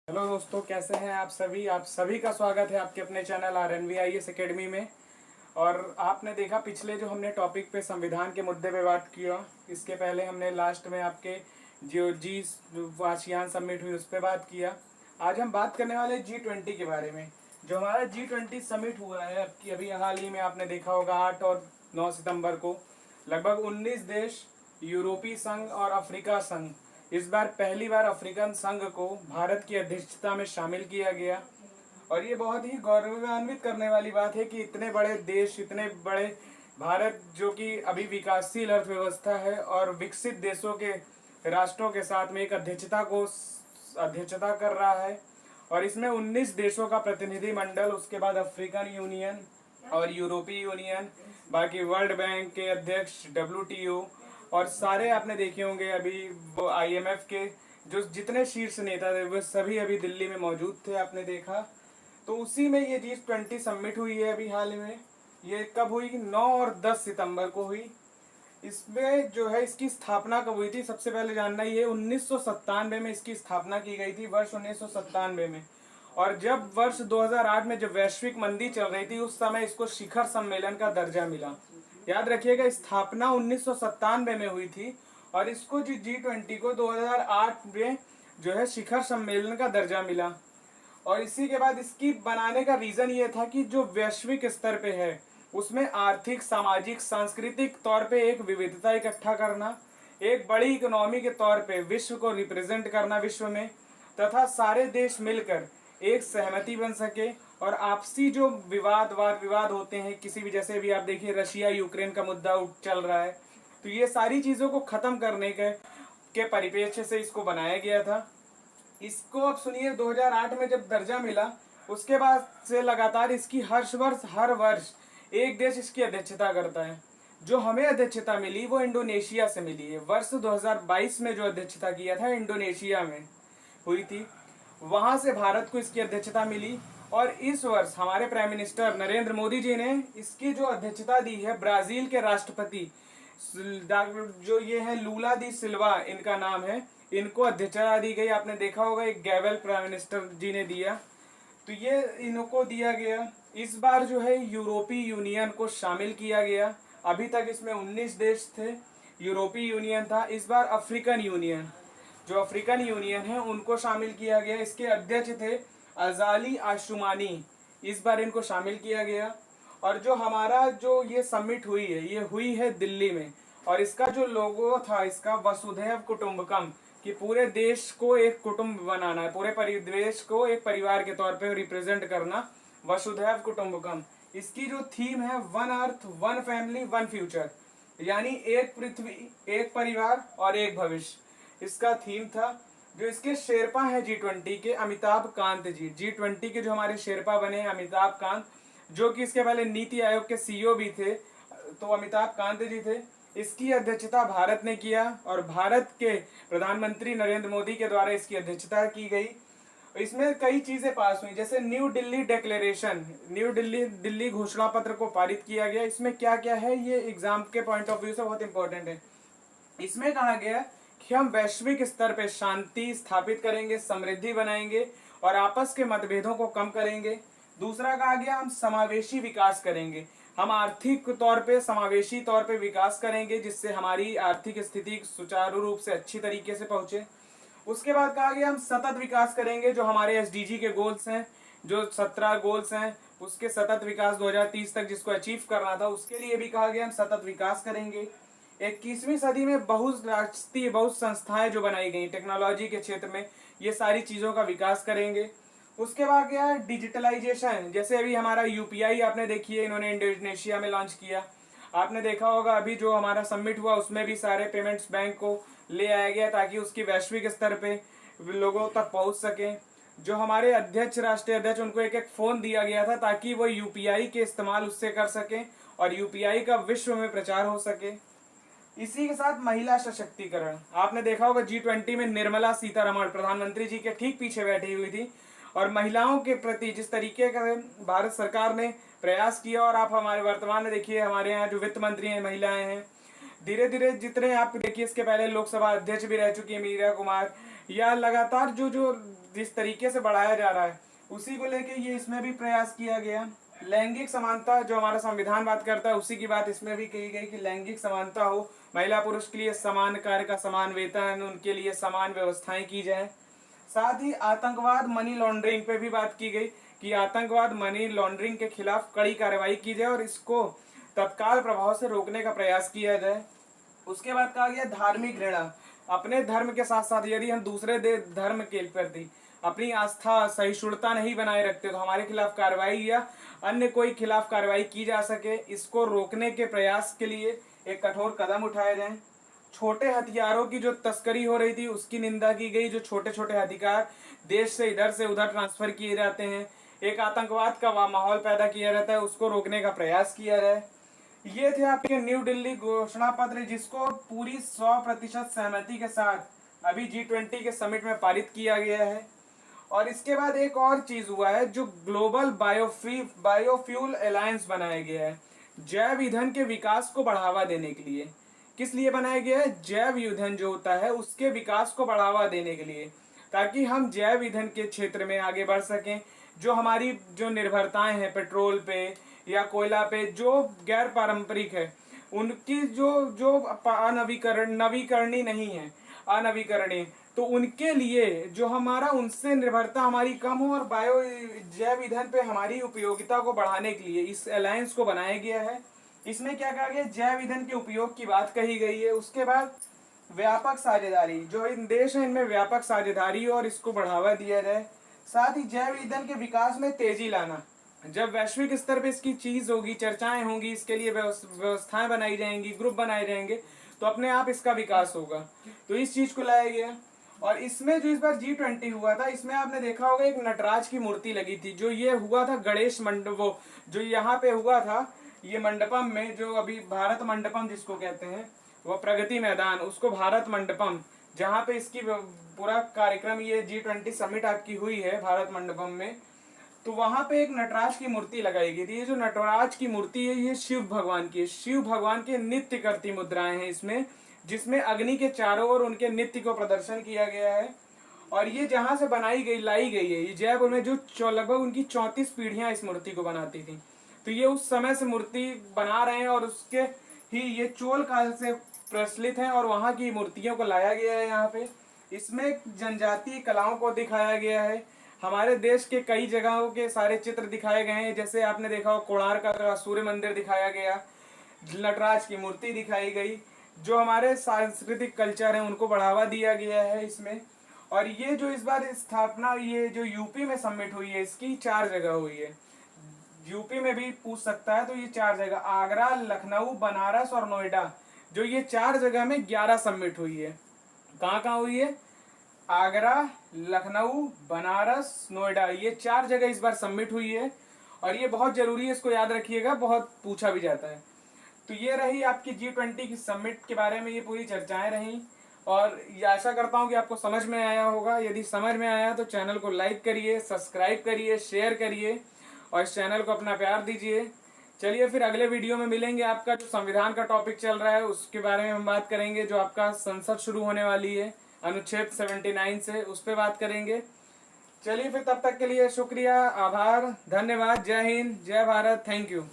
Hello दोस्तों, कैसे हैं आप सभी का स्वागत है आपके अपने चैनल RNVIS एकेडमी में। और आपने देखा पिछले जो हमने टॉपिक पे संविधान के मुद्दे पे बात किया, इसके पहले हमने लास्ट में आपके जो आसियान समिट हुई उस पर बात किया। आज हम बात करने वाले G20 के बारे में। जो हमारा G20 समिट हुआ है अभी हाल ही में, आपने देखा होगा 8 और 9 सितंबर को लगभग 19 देश, यूरोपीय संघ और अफ्रीका संघ, इस बार पहली बार अफ्रीकन संघ को भारत की अध्यक्षता में शामिल किया गया। और ये बहुत ही गौरवान्वित करने वाली बात है कि इतने बड़े देश, इतने बड़े भारत, जो कि अभी विकासशील अर्थव्यवस्था है और विकसित देशों के राष्ट्रों के साथ में एक अध्यक्षता कर रहा है। और इसमें 19 देशों का प्रतिनिधिमंडल, उसके बाद अफ्रीकन यूनियन और यूरोपीय यूनियन, बाकी वर्ल्ड बैंक के अध्यक्ष, WTO और सारे आपने देखे होंगे अभी वो IMF के जो जितने शीर्ष नेता थे वो सभी अभी दिल्ली में मौजूद थे, आपने देखा। तो उसी में ये G20 समिट हुई है अभी हाल में। ये कब हुई? 9 और 10 सितंबर को हुई। इसमें जो है इसकी स्थापना कब हुई थी, सबसे पहले जानना ही है। 1997 में इसकी स्थापना की गई थी, वर्ष 1997 में। और जब वर्ष 2008 में जब वैश्विक मंदी चल रही थी, उस समय इसको शिखर सम्मेलन का दर्जा मिला। याद रखिएगा, स्थापना 1997 में हुई थी और इसको G20 को 2008 में जो है शिखर सम्मेलन का दर्जा मिला। और इसी के बाद इसकी बनाने का रीजन ये था कि जो वैश्विक स्तर पे है उसमें आर्थिक, सामाजिक, सांस्कृतिक तौर पे एक विविधता इकट्ठा करना, एक बड़ी इकोनॉमी के तौर पे विश्व को रिप्रेजेंट करना विश्व में, तथा सारे देश मिलकर एक सहमति बन सके और आपसी जो विवाद होते हैं किसी भी, जैसे भी आप देखिए रशिया यूक्रेन का मुद्दा चल रहा है, तो ये सारी चीजों को खत्म करने के परिप्रेक्ष्य से इसको बनाया गया था। इसको अब सुनिए, 2008 में जब दर्जा मिला उसके बाद से लगातार इसकी हर वर्ष एक देश इसकी अध्यक्षता करता है। जो हमें अध्यक्षता मिली वो इंडोनेशिया से मिली है। वर्ष 2022 में जो अध्यक्षता किया था इंडोनेशिया में हुई थी, वहां से भारत को इसकी अध्यक्षता मिली। और इस वर्ष हमारे प्राइम मिनिस्टर नरेंद्र मोदी जी ने इसकी जो अध्यक्षता दी है ब्राजील के राष्ट्रपति जो ये है लूला दी सिल्वा इनका नाम है, इनको अध्यक्षता दी गई। आपने देखा होगा एक गैवेल प्राइम मिनिस्टर जी ने दिया, तो ये इनको दिया गया। इस बार जो है यूरोपीय यूनियन को शामिल किया गया। अभी तक इसमें 19 देश थे, यूरोपीय यूनियन था। इस बार अफ्रीकन यूनियन, जो अफ्रीकन यूनियन है उनको शामिल किया गया। इसके अध्यक्ष थे अजाली आशुमानी, इस बार इनको शामिल किया गया। और जो हमारा जो ये समिट हुई है, ये हुई है दिल्ली में। और इसका जो लोगो था इसका वसुधैव कुटुंबकम, कि पूरे देश को एक कुटुंब बनाना है, पूरे परिदेश को एक परिवार के तौर पे रिप्रेजेंट करना, वसुधैव कुटुंबकम। इसकी जो थीम है one earth one family one future, यानी एक पृथ्वी, एक परिवार और एक भविष्य, इसका थीम था। जो इसके शेरपा है G20 के, अमिताभ कांत जी। G20 के जो हमारे शेरपा बने हैं अमिताभ कांत, जो कि इसके पहले नीति आयोग के CEO भी थे, तो अमिताभ कांत जी थे। इसकी अध्यक्षता भारत ने किया और भारत के प्रधानमंत्री नरेंद्र मोदी के द्वारा इसकी अध्यक्षता की गई। इसमें कई चीजें पास हुई, जैसे न्यू दिल्ली डिक्लेरेशन, दिल्ली घोषणा पत्र को पारित किया गया। इसमें क्या क्या है, ये एग्जाम के पॉइंट ऑफ व्यू से बहुत इंपॉर्टेंट है। इसमें कहा गया कि हम वैश्विक स्तर पर शांति स्थापित करेंगे, समृद्धि बनाएंगे और आपस के मतभेदों को कम करेंगे। दूसरा कहा गया हम समावेशी विकास करेंगे, हम आर्थिक तौर पे समावेशी तौर पे विकास करेंगे जिससे हमारी आर्थिक स्थिति सुचारू रूप से अच्छी तरीके से पहुंचे। उसके बाद कहा गया हम सतत विकास करेंगे, जो हमारे SDG के गोल्स हैं, जो 17 गोल्स हैं, उसके सतत विकास 2030 तक जिसको अचीव करना था, उसके लिए भी कहा गया हम सतत विकास करेंगे। 21वीं सदी में बहुराष्ट्रीय बहुत संस्थाएं जो बनाई गई टेक्नोलॉजी के क्षेत्र में, ये सारी चीजों का विकास करेंगे। उसके बाद क्या है, डिजिटलाइजेशन, जैसे अभी हमारा UPI आपने देखिए इन्होंने इंडोनेशिया में लॉन्च किया। आपने देखा होगा अभी जो हमारा समिट हुआ उसमें भी सारे पेमेंट्स बैंक को ले आया गया ताकि उसकी वैश्विक स्तर पे लोगों तक पहुंच सके। जो हमारे अध्यक्ष, राष्ट्रीय अध्यक्ष, उनको एक एक फोन दिया गया था ताकि वो UPI के इस्तेमाल उससे कर सकें और UPI का विश्व में प्रचार हो सके। इसी के साथ महिला सशक्तिकरण, आपने देखा होगा G20 में निर्मला सीतारमण प्रधानमंत्री जी के ठीक पीछे बैठी हुई थी और महिलाओं के प्रति जिस तरीके का भारत सरकार ने प्रयास किया, और आप हमारे वर्तमान में देखिए हमारे यहाँ जो वित्त मंत्री हैं महिलाएं हैं। धीरे धीरे जितने आप देखिए, इसके पहले लोकसभा अध्यक्ष भी रह चुकी है मीरा कुमार, या लगातार जो जो जिस तरीके से बढ़ाया जा रहा है उसी को लेके ये इसमें भी प्रयास किया गया। लैंगिक समानता जो हमारा संविधान बात करता है उसी की बात इसमें भी कही गई कि लैंगिक समानता हो, महिला पुरुष के लिए समान कार्य का समान वेतन, उनके लिए समान व्यवस्थाएं की जाए। साथ ही आतंकवाद मनी लॉन्ड्रिंग पे भी बात की गई कि आतंकवाद मनी लॉन्ड्रिंग के खिलाफ कड़ी कार्रवाई की जाए और इसको तत्काल प्रभाव से रोकने का प्रयास किया जाए। उसके बाद कहा गया धार्मिक घृणा, अपने धर्म के साथ साथ यदि हम दूसरे धर्म के प्रति अपनी आस्था सहिष्णुता नहीं बनाए रखते तो हमारे खिलाफ कार्रवाई या अन्य कोई खिलाफ कार्रवाई की जा सके, इसको रोकने के प्रयास के लिए एक कठोर कदम उठाए जाए। छोटे हथियारों की जो तस्करी हो रही थी उसकी निंदा की गई, जो छोटे छोटे हथियार देश से इधर से उधर ट्रांसफर किए जाते हैं, एक आतंकवाद का माहौल पैदा किया रहता है, उसको रोकने का प्रयास किया जाए। ये थे आपके न्यू दिल्ली घोषणा पत्र जिसको पूरी 100% सहमति के साथ अभी G20 के समिट में पारित किया गया है। और इसके बाद एक और चीज हुआ है जो ग्लोबल बायोफ्यूल अलायंस बनाया गया है, जैव ईंधन के विकास को बढ़ावा देने के लिए। किस लिए बनाया गया है? जैव ईंधन जो होता है उसके विकास को बढ़ावा देने के लिए, ताकि हम जैव ईंधन के क्षेत्र में आगे बढ़ सकें। जो हमारी जो निर्भरताएं हैं पेट्रोल पे या कोयला पे जो गैर पारंपरिक है, उनकी जो जो नवीकरणीय नहीं है, अनवीकरणीय, तो उनके लिए जो हमारा उनसे निर्भरता हमारी कम हो और जैव ईंधन पे हमारी उपयोगिता को बढ़ाने के लिए इस अलायंस को बनाया गया है। इसमें क्या कहा गया? जैव ईंधन के उपयोग की बात कही गई है। उसके बाद व्यापक साझेदारी, जो इन देश है इनमें व्यापक साझेदारी और इसको बढ़ावा दिया जाए। साथ ही जैव ईंधन के विकास में तेजी लाना, जब वैश्विक स्तर पे इसकी चीज होगी, चर्चाएं होंगी, इसके लिए व्यवस्थाएं बनाई जाएंगी, ग्रुप बनाए जाएंगे, तो अपने आप इसका विकास होगा। तो इस चीज को लाया गया। और इसमें जो इस बार G20 हुआ था, इसमें आपने देखा होगा एक नटराज की मूर्ति लगी थी, जो ये हुआ था गणेश मंडप, वो जो यहाँ पे हुआ था ये मंडपम में, जो अभी भारत मंडपम जिसको कहते हैं, वो प्रगति मैदान, उसको भारत मंडपम, जहाँ पे इसकी पूरा कार्यक्रम ये G20 समिट आपकी हुई है भारत मंडपम में, तो वहां पे एक नटराज की मूर्ति लगाई गई थी। ये जो नटराज की मूर्ति है ये शिव भगवान की है। शिव भगवान के नित्य करती मुद्राएं हैं इसमें, जिसमें अग्नि के चारों ओर उनके नित्य को प्रदर्शन किया गया है। और ये जहां से बनाई गई लाई गई है, ये जयपुर में, जो लगभग उनकी 34 पीढ़ियां इस मूर्ति को बनाती थी। तो ये उस समय से मूर्ति बना रहे हैं और उसके ही ये चोल काल से प्रचलित है और वहां की मूर्तियों को लाया गया है यहाँ पे। इसमें जनजातीय कलाओं को दिखाया गया है, हमारे देश के कई जगहों के सारे चित्र दिखाए गए हैं। जैसे आपने देखा हो कोणार्क का सूर्य मंदिर दिखाया गया, नटराज की मूर्ति दिखाई गई, जो हमारे सांस्कृतिक कल्चर है उनको बढ़ावा दिया गया है इसमें। और ये जो इस बार स्थापना, ये जो यूपी में समिट हुई है, इसकी 4 जगह हुई है। यूपी में भी पूछ सकता है, तो ये 4 जगह, आगरा, लखनऊ, बनारस और नोएडा, जो ये 4 जगह में 11 समिट हुई है। कहाँ कहाँ हुई है? आगरा, लखनऊ, बनारस, नोएडा, ये 4 जगह इस बार समिट हुई है। और ये बहुत जरूरी है, इसको याद रखिएगा, बहुत पूछा भी जाता है। तो ये रही आपकी G20 की समिट के बारे में ये पूरी चर्चाएं रहीं। और ये आशा करता हूँ कि आपको समझ में आया होगा। यदि समझ में आया तो चैनल को लाइक करिए, सब्सक्राइब करिए, शेयर करिए और इस चैनल को अपना प्यार दीजिए। चलिए फिर अगले वीडियो में मिलेंगे। आपका जो संविधान का टॉपिक चल रहा है उसके बारे में हम बात करेंगे, जो आपका संसद शुरू होने वाली है अनुच्छेद 79 से, उस पर बात करेंगे। चलिए फिर तब तक के लिए शुक्रिया, आभार, धन्यवाद, जय हिंद, जय भारत, थैंक यू।